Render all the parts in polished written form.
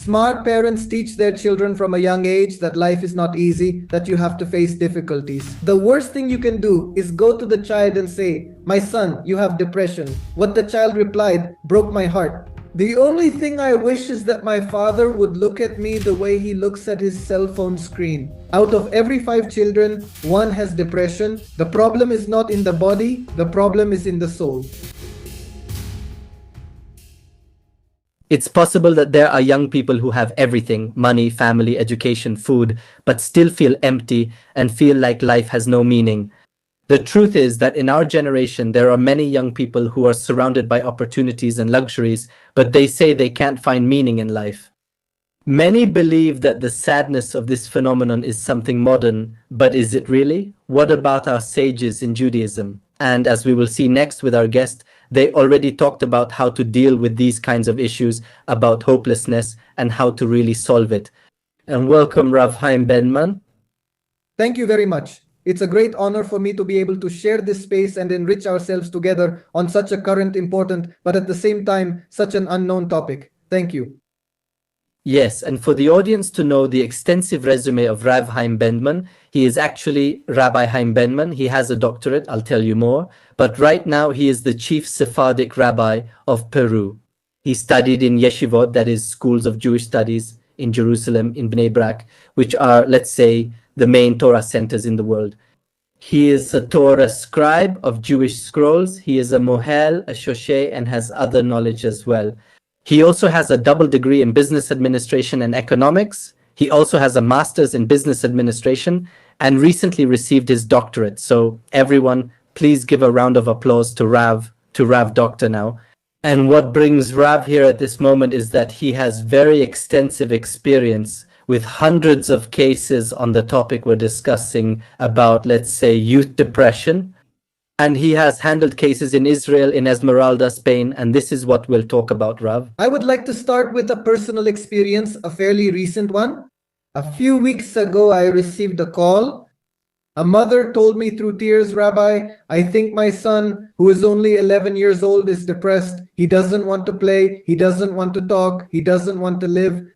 Smart parents teach their children from a young age that life is not easy, that you have to face difficulties. The worst thing you can do is go to the child and say, "My son, you have depression." What the child replied broke my heart. The only thing I wish is that my father would look at me the way he looks at his cell phone screen. Out of every 5 children, one has depression. The problem is not in the body, the problem is in the soul. It's possible that there are young people who have everything, money, family, education, food, but still feel empty and feel like life has no meaning. The truth is that in our generation, there are many young people who are surrounded by opportunities and luxuries, but they say they can't find meaning in life. Many believe that the sadness of this phenomenon is something modern, but is it really? What about our sages in Judaism? And as we will see next with our guest, they already talked about how to deal with these kinds of issues, about hopelessness, and how to really solve it. And welcome, Rav Haim Benman. Thank you very much. It's a great honor for me to be able to share this space and enrich ourselves together on such a current, important, but at the same time, such an unknown topic. Thank you. Yes, and for the audience to know the extensive resume of Rav Haim Benman, he is actually Rabbi Haim Benman. He has a doctorate, I'll tell you more. But right now, he is the chief Sephardic rabbi of Peru. He studied in yeshivot, that is, schools of Jewish studies in Jerusalem, in Bnei Brak, which are, let's say, the main Torah centers in the world. He is a Torah scribe of Jewish scrolls. He is a mohel, a shoshe, and has other knowledge as well. He also has a double degree in business administration and economics. He also has a master's in business administration and recently received his doctorate. So everyone, please give a round of applause to Rav Doctor now. And what brings Rav here at this moment is that he has very extensive experience with hundreds of cases on the topic we're discussing about, let's say, youth depression. And he has handled cases in Israel, in Esmeralda, Spain, and this is what we'll talk about, Rav. I would like to start with a personal experience, a fairly recent one. A few weeks ago, I received a call. A mother told me through tears, "Rabbi, I think my son, who is only 11 years old, is depressed. He doesn't want to play, he doesn't want to talk, he doesn't want to live."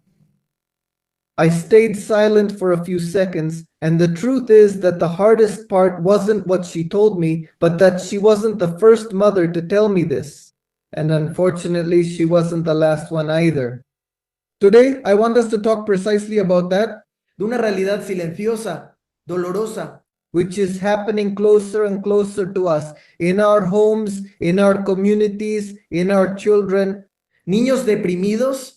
I stayed silent for a few seconds, and the truth is that the hardest part wasn't what she told me, but that she wasn't the first mother to tell me this. And unfortunately, she wasn't the last one either. Today, I want us to talk precisely about that, de una realidad silenciosa, dolorosa, which is happening closer and closer to us, in our homes, in our communities, in our children. niños deprimidos,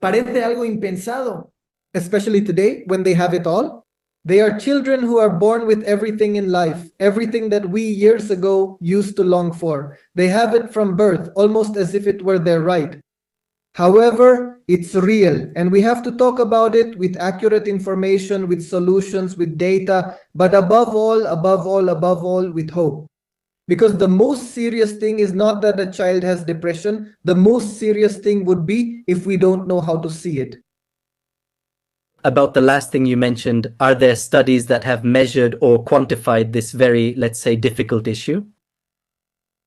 parece algo impensado. Especially today, when they have it all. They are children who are born with everything in life, everything that we years ago used to long for. They have it from birth, almost as if it were their right. However, it's real, and we have to talk about it with accurate information, with solutions, with data, but above all, with hope. Because the most serious thing is not that a child has depression. The most serious thing would be if we don't know how to see it. About the last thing you mentioned, are there studies that have measured or quantified this very, let's say, difficult issue?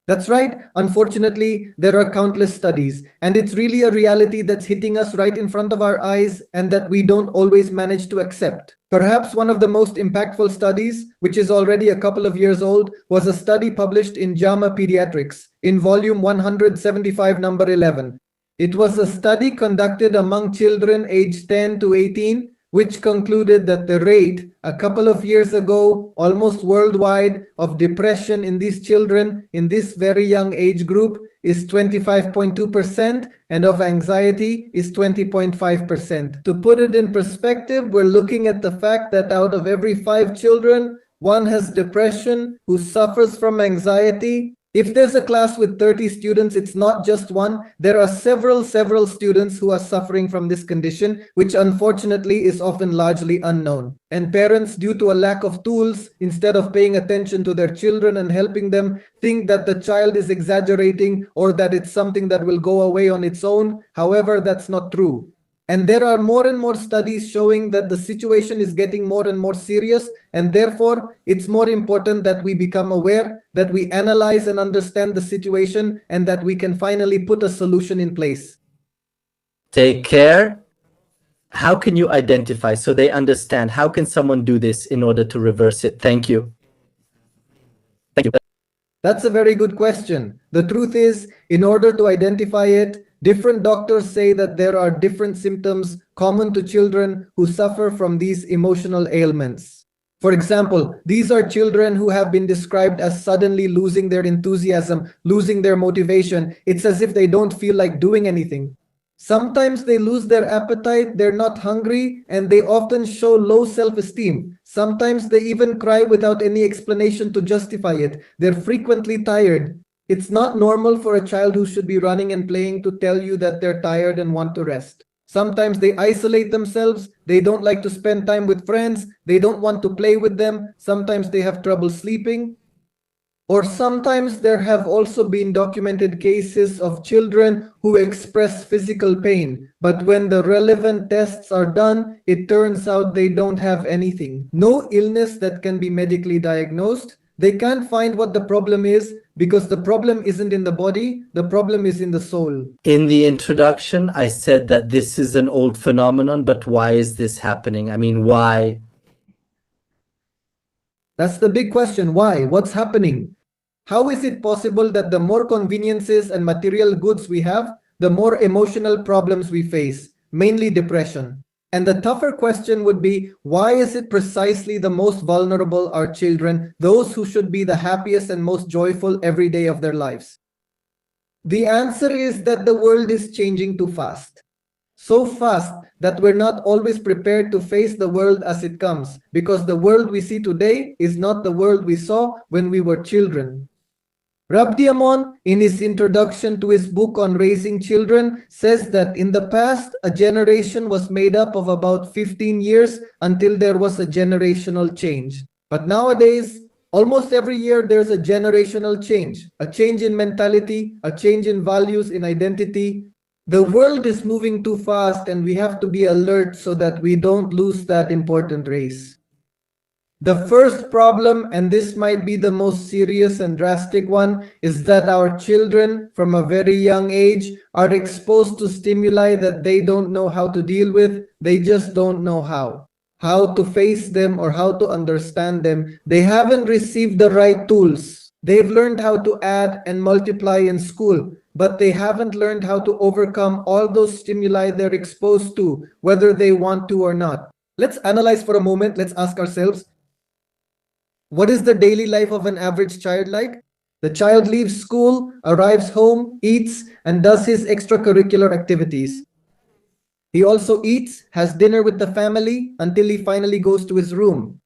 That's right. Unfortunately, there are countless studies, and it's really a reality that's hitting us right in front of our eyes and that we don't always manage to accept. Perhaps one of the most impactful studies, which is already a couple of years old, was a study published in JAMA Pediatrics in volume 175, number 11. It was a study conducted among children aged 10 to 18, which concluded that the rate a couple of years ago, almost worldwide, of depression in these children in this very young age group is 25.2%, and of anxiety is 20.5%. To put it in perspective, we're looking at the fact that out of every 5 children, one has depression who suffers from anxiety. If there's a class with 30 students, it's not just one. There are several students who are suffering from this condition, which unfortunately is often largely unknown. And parents, due to a lack of tools, instead of paying attention to their children and helping them, think that the child is exaggerating or that it's something that will go away on its own. However, that's not true. And there are more and more studies showing that the situation is getting more and more serious, and therefore it's more important that we become aware, that we analyze and understand the situation, and that we can finally put a solution in place. Take care How can you identify so they understand? How can someone do this in order to reverse it? Thank you. Thank you. That's a very good question. The truth is, in order to identify it, different doctors say that there are different symptoms common to children who suffer from these emotional ailments. For example, these are children who have been described as suddenly losing their enthusiasm, losing their motivation. It's as if they don't feel like doing anything. Sometimes they lose their appetite, they're not hungry, and they often show low self-esteem. Sometimes they even cry without any explanation to justify it. They're frequently tired. It's not normal for a child who should be running and playing to tell you that they're tired and want to rest. Sometimes they isolate themselves, they don't like to spend time with friends, they don't want to play with them, sometimes they have trouble sleeping. Or sometimes there have also been documented cases of children who express physical pain, but when the relevant tests are done, it turns out they don't have anything. No illness that can be medically diagnosed. They can't find what the problem is because the problem isn't in the body, the problem is in the soul. In the introduction, I said that this is an old phenomenon, but why is this happening? I mean, why? That's the big question. Why? What's happening? How is it possible that the more conveniences and material goods we have, the more emotional problems we face, mainly depression? And the tougher question would be, why is it precisely the most vulnerable are children, those who should be the happiest and most joyful every day of their lives? The answer is that the world is changing too fast. So fast that we're not always prepared to face the world as it comes, because the world we see today is not the world we saw when we were children. Rabbi, in his introduction to his book on raising children, says that in the past, a generation was made up of about 15 years until there was a generational change. But nowadays, almost every year, there's a generational change, a change in mentality, a change in values, in identity. The world is moving too fast, and we have to be alert so that we don't lose that important race. The first problem, and this might be the most serious and drastic one, is that our children from a very young age are exposed to stimuli that they don't know how to deal with. They just don't know how to face them or how to understand them. They haven't received the right tools. They've learned how to add and multiply in school, but they haven't learned how to overcome all those stimuli they're exposed to, whether they want to or not. Let's analyze for a moment. Let's ask ourselves, what is the daily life of an average child like? The child leaves school, arrives home, eats, and does his extracurricular activities. He also eats, has dinner with the family until he finally goes to his room.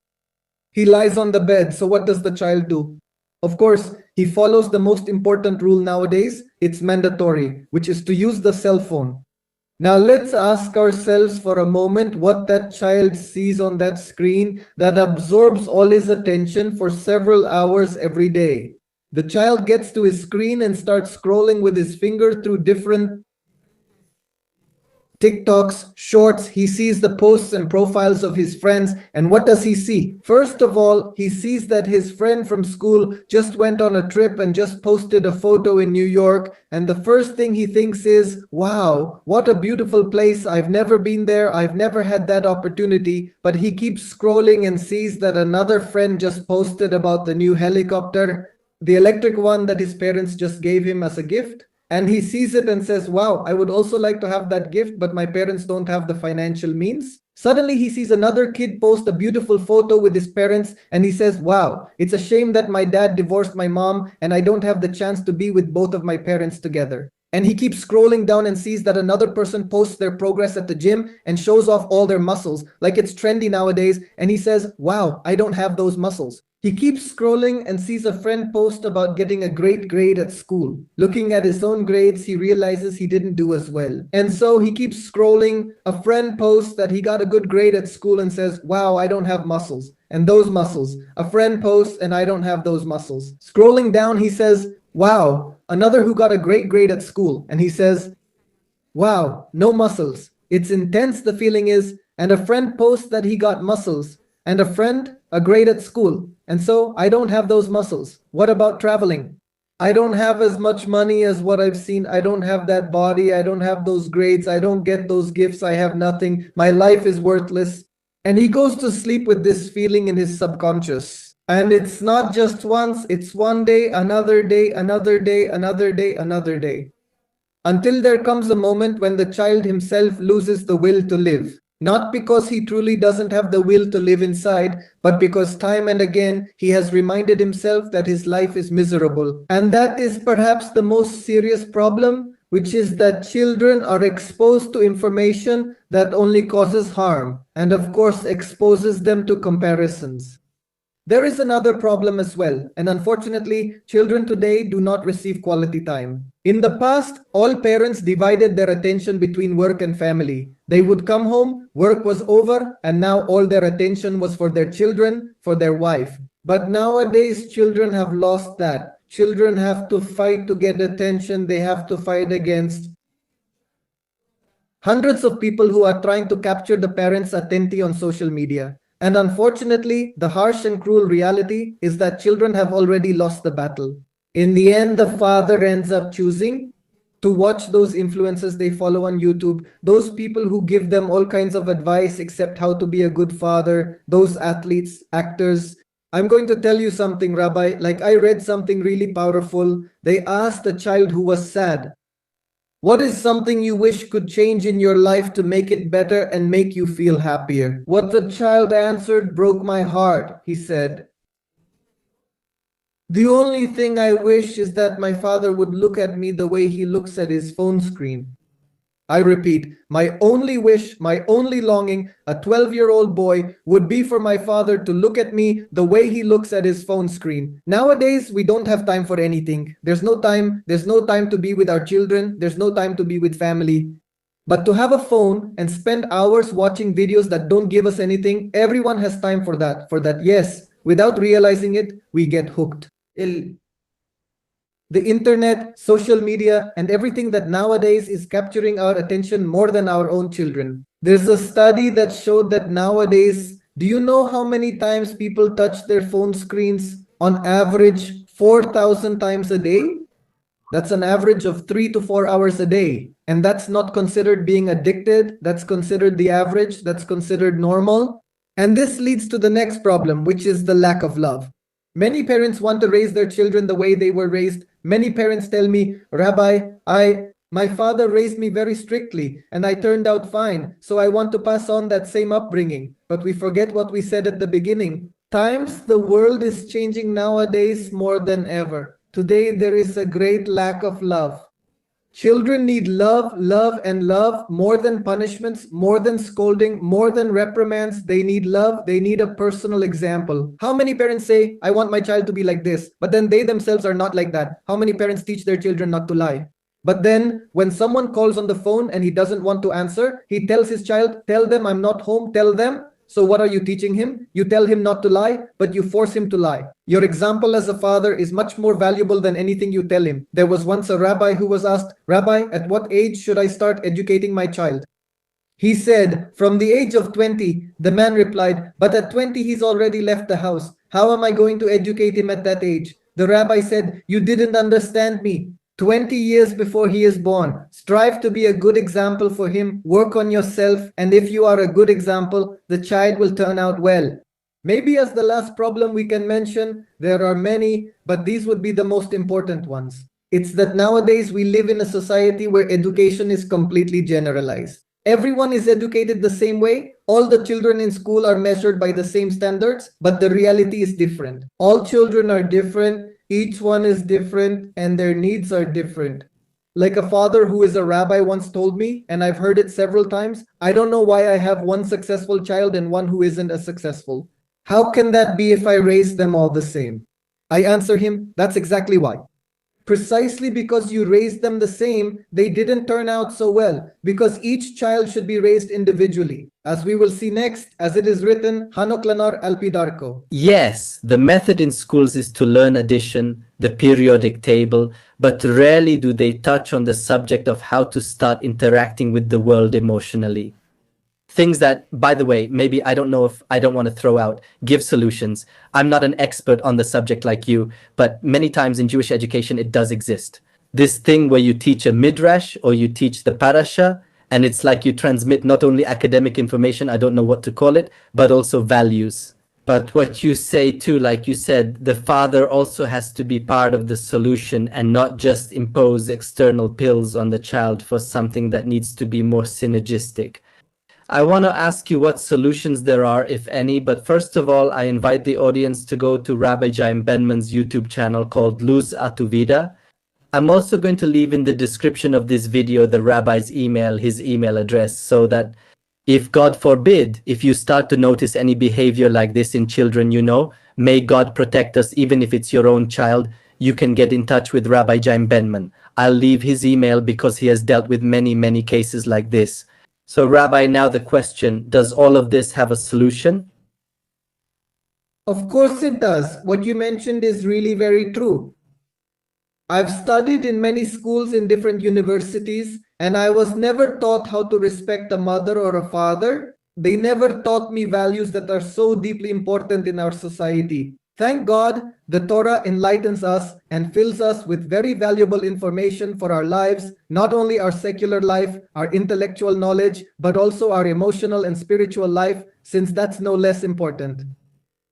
He lies on the bed, so what does the child do? Of course, he follows the most important rule nowadays. It's mandatory, which is to use the cell phone. Now let's ask ourselves for a moment what that child sees on that screen that absorbs all his attention for several hours every day. The child gets to his screen and starts scrolling with his finger through different TikToks, shorts. He sees the posts and profiles of his friends, and what does he see? First of all, he sees that his friend from school just went on a trip and just posted a photo in New York, and the first thing he thinks is, wow, what a beautiful place. I've never been there. I've never had that opportunity. But he keeps scrolling and sees that another friend just posted about the new helicopter, the electric one that his parents just gave him as a gift. And he sees it and says, wow, I would also like to have that gift, but my parents don't have the financial means. Suddenly he sees another kid post a beautiful photo with his parents and he says, wow, it's a shame that my dad divorced my mom and I don't have the chance to be with both of my parents together. And he keeps scrolling down and sees that another person posts their progress at the gym and shows off all their muscles like it's trendy nowadays. And he says, wow, I don't have those muscles. He keeps scrolling and sees a friend post about getting a great grade at school. Looking at his own grades, he realizes he didn't do as well. And so he keeps scrolling. A friend posts that he got a good grade at school and says, wow, I don't have muscles. And those muscles. A friend posts and I don't have those muscles. Scrolling down, he says, wow, another who got a great grade at school. And he says, wow, no muscles. It's intense, the feeling is. And a friend posts that he got muscles. And a friend, a grade at school. And so I don't have those muscles. What about traveling? I don't have as much money as what I've seen. I don't have that body. I don't have those grades. I don't get those gifts. I have nothing. My life is worthless. And he goes to sleep with this feeling in his subconscious. And it's not just once, it's one day, another day, another day, another day, another day. Until there comes a moment when the child himself loses the will to live. Not because he truly doesn't have the will to live inside, but because time and again he has reminded himself that his life is miserable. And that is perhaps the most serious problem, which is that children are exposed to information that only causes harm, and of course exposes them to comparisons. There is another problem as well, and unfortunately, children today do not receive quality time. In the past, all parents divided their attention between work and family. They would come home, work was over, and now all their attention was for their children, for their wife. But nowadays, children have lost that. Children have to fight to get attention, they have to fight against hundreds of people who are trying to capture the parents' attention on social media. And unfortunately, the harsh and cruel reality is that children have already lost the battle. In the end, the father ends up choosing to watch those influencers they follow on YouTube, those people who give them all kinds of advice except how to be a good father, those athletes, actors. I'm going to tell you something, Rabbi. Like I read something really powerful. They asked a child who was sad, what is something you wish could change in your life to make it better and make you feel happier? What the child answered broke my heart. He said, the only thing I wish is that my father would look at me the way he looks at his phone screen. I repeat, my only wish, my only longing, a 12-year-old boy, would be for my father to look at me the way he looks at his phone screen. Nowadays, we don't have time for anything. There's no time to be with our children. There's no time to be with family. But to have a phone and spend hours watching videos that don't give us anything, everyone has time for that. Yes, without realizing it, we get hooked. The internet, social media, and everything that nowadays is capturing our attention more than our own children. There's a study that showed that nowadays, do you know how many times people touch their phone screens? On average, 4,000 times a day? That's an average of 3 to 4 hours a day. And that's not considered being addicted. That's considered the average. That's considered normal. And this leads to the next problem, which is the lack of love. Many parents want to raise their children the way they were raised. Many parents tell me, Rabbi, my father raised me very strictly and I turned out fine, so I want to pass on that same upbringing. But we forget what we said at the beginning. Times the world is changing nowadays more than ever. Today there is a great lack of love. Children need love, love, and love more than punishments, more than scolding, more than reprimands. They need love. They need a personal example. How many parents say, I want my child to be like this, but then they themselves are not like that? How many parents teach their children not to lie? But then when someone calls on the phone and he doesn't want to answer, he tells his child, tell them I'm not home, tell them. So what are you teaching him? You tell him not to lie, but you force him to lie. Your example as a father is much more valuable than anything you tell him. There was once a rabbi who was asked, Rabbi, at what age should I start educating my child? He said, from the age of 20. The man replied, but at 20 he's already left the house. How am I going to educate him at that age? The rabbi said, you didn't understand me. 20 years before he is born. Strive to be a good example for him. Work on yourself. And if you are a good example, the child will turn out well. Maybe as the last problem we can mention, there are many, but these would be the most important ones. It's that nowadays we live in a society where education is completely generalized. Everyone is educated the same way. All the children in school are measured by the same standards, but the reality is different. All children are different. Each one is different and their needs are different. Like a father who is a rabbi once told me, and I've heard it several times, I don't know why I have one successful child and one who isn't as successful. How can that be if I raise them all the same? I answer him, that's exactly why. Precisely because you raised them the same, they didn't turn out so well, because each child should be raised individually. As we will see next, as it is written, Hanok lanar alpidarko. Yes, the method in schools is to learn addition, the periodic table, but rarely do they touch on the subject of how to start interacting with the world emotionally. Things that, by the way, maybe I don't know if I don't want to throw out, give solutions. I'm not an expert on the subject like you, but many times in Jewish education, it does exist. This thing where you teach a midrash or you teach the parasha, and it's like you transmit not only academic information, I don't know what to call it, but also values. But what you say too, like you said, the father also has to be part of the solution and not just impose external pills on the child for something that needs to be more synergistic. I want to ask you what solutions there are, if any, but first of all, I invite the audience to go to Rabbi Jaim Benman's YouTube channel called Luz Atuvida. I'm also going to leave in the description of this video the rabbi's email, his email address, so that if God forbid, if you start to notice any behavior like this in children, may God protect us, even if it's your own child, you can get in touch with Rabbi Jaim Benman. I'll leave his email because he has dealt with many, many cases like this. So Rabbi, now the question, does all of this have a solution? Of course it does. What you mentioned is really very true. I've studied in many schools in different universities, and I was never taught how to respect a mother or a father. They never taught me values that are so deeply important in our society. Thank God, the Torah enlightens us and fills us with very valuable information for our lives, not only our secular life, our intellectual knowledge, but also our emotional and spiritual life, since that's no less important.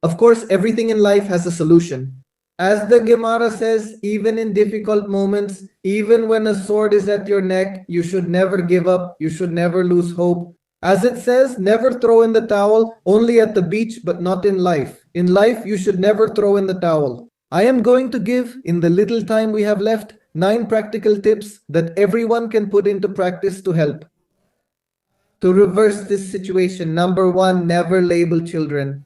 Of course, everything in life has a solution. As the Gemara says, even in difficult moments, even when a sword is at your neck, you should never give up, you should never lose hope. As it says, never throw in the towel, only at the beach, but not in life. In life, you should never throw in the towel. I am going to give, in the little time we have left, 9 practical tips that everyone can put into practice to help. To reverse this situation, number 1, never label children.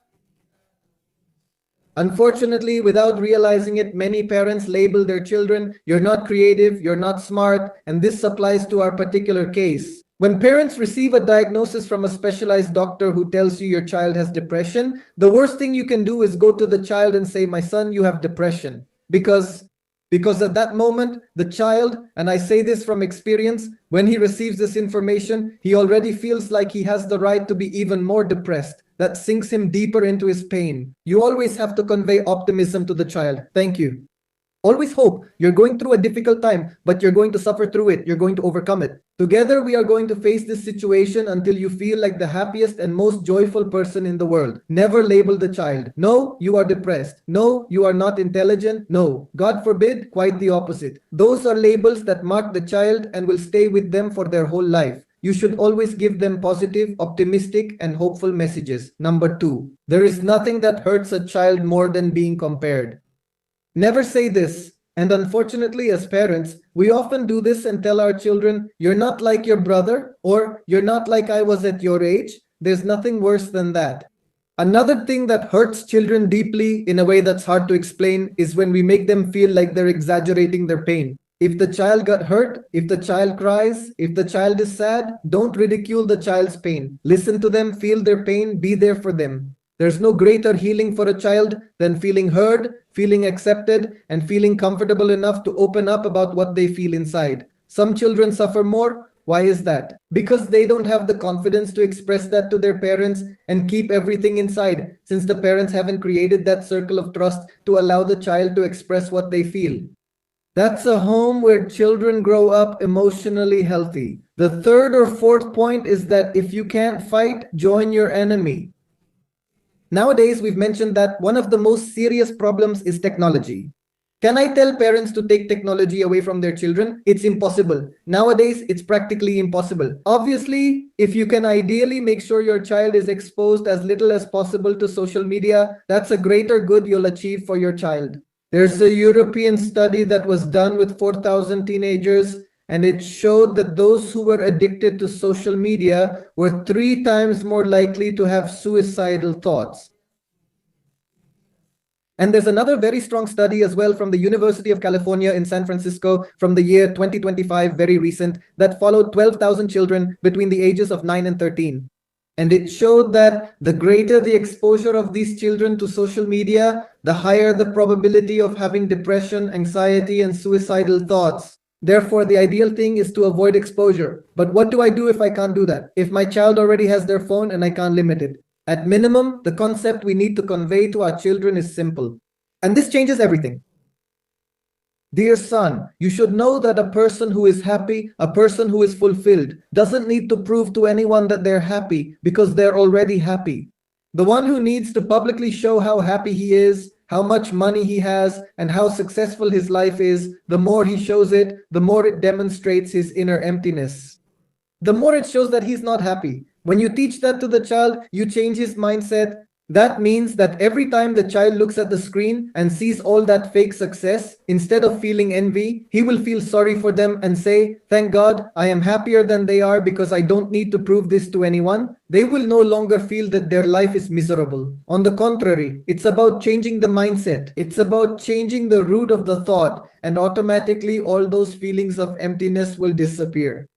Unfortunately, without realizing it, many parents label their children, "You're not creative, you're not smart," and this applies to our particular case. When parents receive a diagnosis from a specialized doctor who tells you your child has depression, the worst thing you can do is go to the child and say, "My son, you have depression." Because at that moment, the child, and I say this from experience, when he receives this information, he already feels like he has the right to be even more depressed. That sinks him deeper into his pain. You always have to convey optimism to the child. Thank you. Always hope. You're going through a difficult time, but you're going to suffer through it. You're going to overcome it. Together, we are going to face this situation until you feel like the happiest and most joyful person in the world. Never label the child. No, you are depressed. No, you are not intelligent. No, God forbid, quite the opposite. Those are labels that mark the child and will stay with them for their whole life. You should always give them positive, optimistic, and hopeful messages. Number 2, there is nothing that hurts a child more than being compared. Never say this. And unfortunately, as parents, we often do this and tell our children, "You're not like your brother," or "You're not like I was at your age." There's nothing worse than that. Another thing that hurts children deeply in a way that's hard to explain is when we make them feel like they're exaggerating their pain. If the child got hurt, if the child cries, if the child is sad, don't ridicule the child's pain. Listen to them, feel their pain, be there for them. There's no greater healing for a child than feeling heard, feeling accepted, and feeling comfortable enough to open up about what they feel inside. Some children suffer more. Why is that? Because they don't have the confidence to express that to their parents and keep everything inside, since the parents haven't created that circle of trust to allow the child to express what they feel. That's a home where children grow up emotionally healthy. The 3rd or 4th point is that if you can't fight, join your enemy. Nowadays, we've mentioned that one of the most serious problems is technology. Can I tell parents to take technology away from their children? It's impossible. Nowadays, it's practically impossible. Obviously, if you can ideally make sure your child is exposed as little as possible to social media, that's a greater good you'll achieve for your child. There's a European study that was done with 4,000 teenagers, and it showed that those who were addicted to social media were 3 times more likely to have suicidal thoughts. And there's another very strong study as well from the University of California in San Francisco from the year 2025, very recent, that followed 12,000 children between the ages of 9 and 13. And it showed that the greater the exposure of these children to social media, the higher the probability of having depression, anxiety, and suicidal thoughts. Therefore, the ideal thing is to avoid exposure. But what do I do if I can't do that? If my child already has their phone and I can't limit it? At minimum, the concept we need to convey to our children is simple. And this changes everything. Dear son, you should know that a person who is happy, a person who is fulfilled, doesn't need to prove to anyone that they're happy because they're already happy. The one who needs to publicly show how happy he is, how much money he has, and how successful his life is, the more he shows it, the more it demonstrates his inner emptiness. The more it shows that he's not happy. When you teach that to the child, you change his mindset. That means that every time the child looks at the screen and sees all that fake success, instead of feeling envy, he will feel sorry for them and say, "Thank God, I am happier than they are because I don't need to prove this to anyone." They will no longer feel that their life is miserable. On the contrary, it's about changing the mindset. It's about changing the root of the thought, and automatically all those feelings of emptiness will disappear.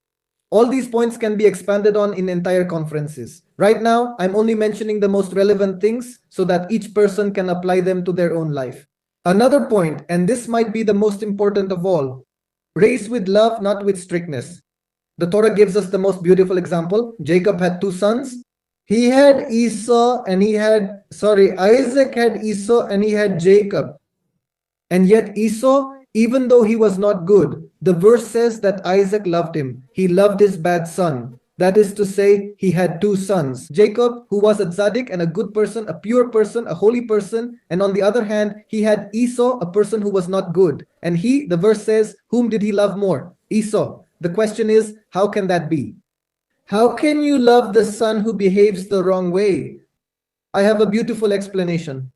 All these points can be expanded on in entire conferences. Right now, I'm only mentioning the most relevant things so that each person can apply them to their own life. Another point, and this might be the most important of all, raise with love, not with strictness. The Torah gives us the most beautiful example. Jacob had two sons. Isaac had Esau and he had Jacob. And yet Esau, even though he was not good, the verse says that Isaac loved him. He loved his bad son. That is to say, he had two sons. Jacob, who was a tzaddik and a good person, a pure person, a holy person. And on the other hand, he had Esau, a person who was not good. And the verse says, whom did he love more? Esau. The question is, how can that be? How can you love the son who behaves the wrong way? I have a beautiful explanation.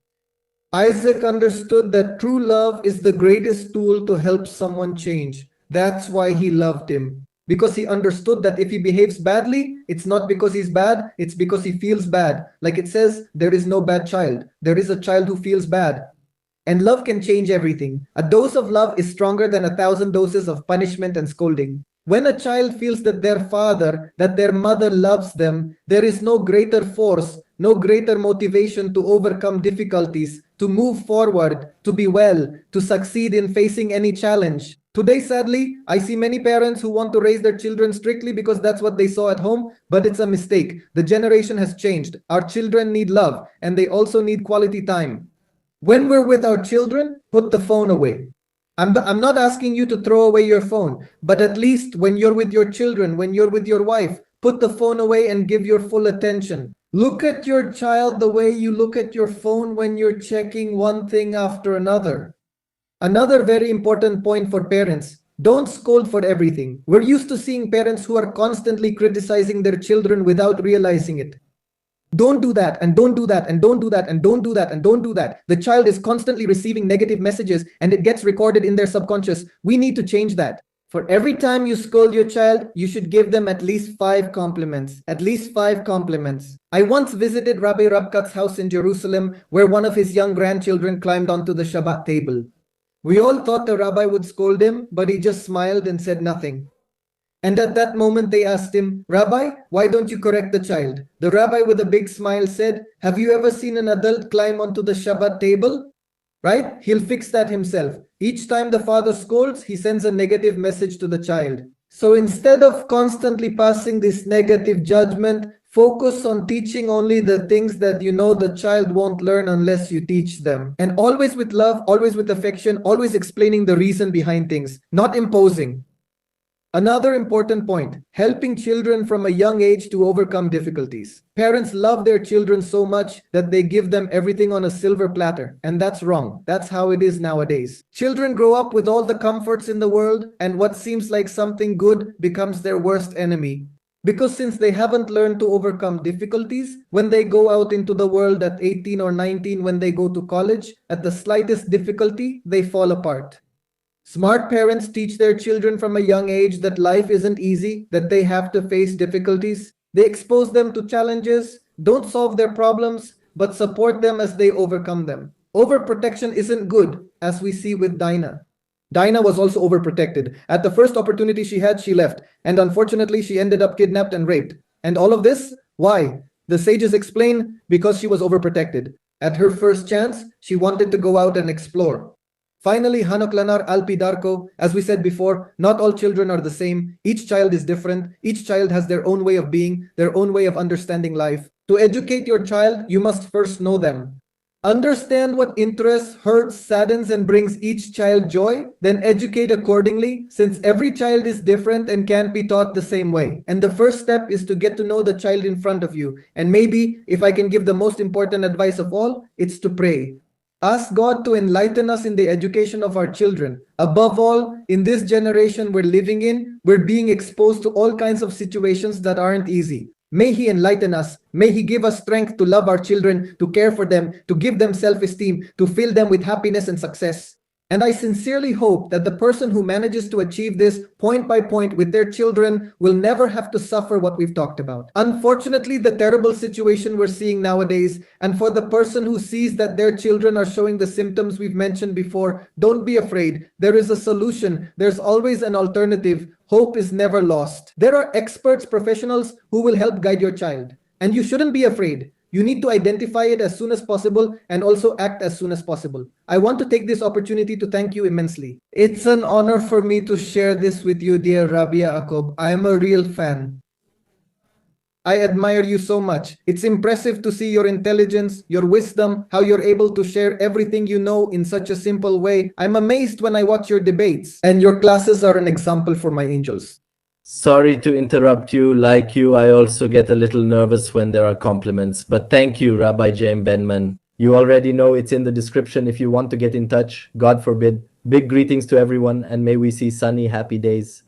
Isaac understood that true love is the greatest tool to help someone change. That's why he loved him. Because he understood that if he behaves badly, it's not because he's bad, it's because he feels bad. Like it says, there is no bad child. There is a child who feels bad. And love can change everything. A dose of love is stronger than 1,000 doses of punishment and scolding. When a child feels that their father, that their mother loves them, there is no greater force, no greater motivation to overcome difficulties, to move forward, to be well, to succeed in facing any challenge. Today, sadly, I see many parents who want to raise their children strictly because that's what they saw at home, but it's a mistake. The generation has changed. Our children need love, and they also need quality time. When we're with our children, put the phone away. I'm not asking you to throw away your phone, but at least when you're with your children, when you're with your wife, put the phone away and give your full attention. Look at your child the way you look at your phone when you're checking one thing after another. Another very important point for parents, don't scold for everything. We're used to seeing parents who are constantly criticizing their children without realizing it. Don't do that, and don't do that, and don't do that, and don't do that, and don't do that. The child is constantly receiving negative messages and it gets recorded in their subconscious. We need to change that. For every time you scold your child, you should give them at least 5 compliments. At least 5 compliments. I once visited Rabbi Rabkat's house in Jerusalem where one of his young grandchildren climbed onto the Shabbat table. We all thought the rabbi would scold him, but he just smiled and said nothing. And at that moment they asked him, "Rabbi, why don't you correct the child?" The rabbi with a big smile said, "Have you ever seen an adult climb onto the Shabbat table? Right? He'll fix that himself." Each time the father scolds, he sends a negative message to the child. So instead of constantly passing this negative judgment, focus on teaching only the things that you know the child won't learn unless you teach them. And always with love, always with affection, always explaining the reason behind things, not imposing. Another important point, helping children from a young age to overcome difficulties. Parents love their children so much that they give them everything on a silver platter, and that's wrong. That's how it is nowadays. Children grow up with all the comforts in the world, and what seems like something good becomes their worst enemy. Because since they haven't learned to overcome difficulties, when they go out into the world at 18 or 19, when they go to college, at the slightest difficulty, they fall apart. Smart parents teach their children from a young age that life isn't easy, that they have to face difficulties. They expose them to challenges, don't solve their problems, but support them as they overcome them. Overprotection isn't good, as we see with Dinah. Dinah was also overprotected. At the first opportunity she had, she left. And unfortunately, she ended up kidnapped and raped. And all of this? Why? The sages explain, because she was overprotected. At her first chance, she wanted to go out and explore. Finally, Hanoklanar Alpidarko, as we said before, not all children are the same. Each child is different. Each child has their own way of being, their own way of understanding life. To educate your child, you must first know them. Understand what interests, hurts, saddens, and brings each child joy, then educate accordingly, since every child is different and can't be taught the same way. And the first step is to get to know the child in front of you. And maybe, if I can give the most important advice of all, it's to pray. Ask God to enlighten us in the education of our children. Above all, in this generation we're living in, we're being exposed to all kinds of situations that aren't easy. May He enlighten us. May He give us strength to love our children, to care for them, to give them self-esteem, to fill them with happiness and success. And I sincerely hope that the person who manages to achieve this point by point with their children will never have to suffer what we've talked about. Unfortunately, the terrible situation we're seeing nowadays, and for the person who sees that their children are showing the symptoms we've mentioned before, don't be afraid. There is a solution. There's always an alternative. Hope is never lost. There are experts, professionals who will help guide your child. And you shouldn't be afraid. You need to identify it as soon as possible and also act as soon as possible. I want to take this opportunity to thank you immensely. It's an honor for me to share this with you, dear Rabbi Yaakov. I am a real fan. I admire you so much. It's impressive to see your intelligence, your wisdom, how you're able to share everything you know in such a simple way. I'm amazed when I watch your debates, and your classes are an example for my angels. Sorry to interrupt you. Like you, I also get a little nervous when there are compliments. But thank you, Rabbi Jaim Benman. You already know it's in the description if you want to get in touch. God forbid. Big greetings to everyone, and may we see sunny, happy days.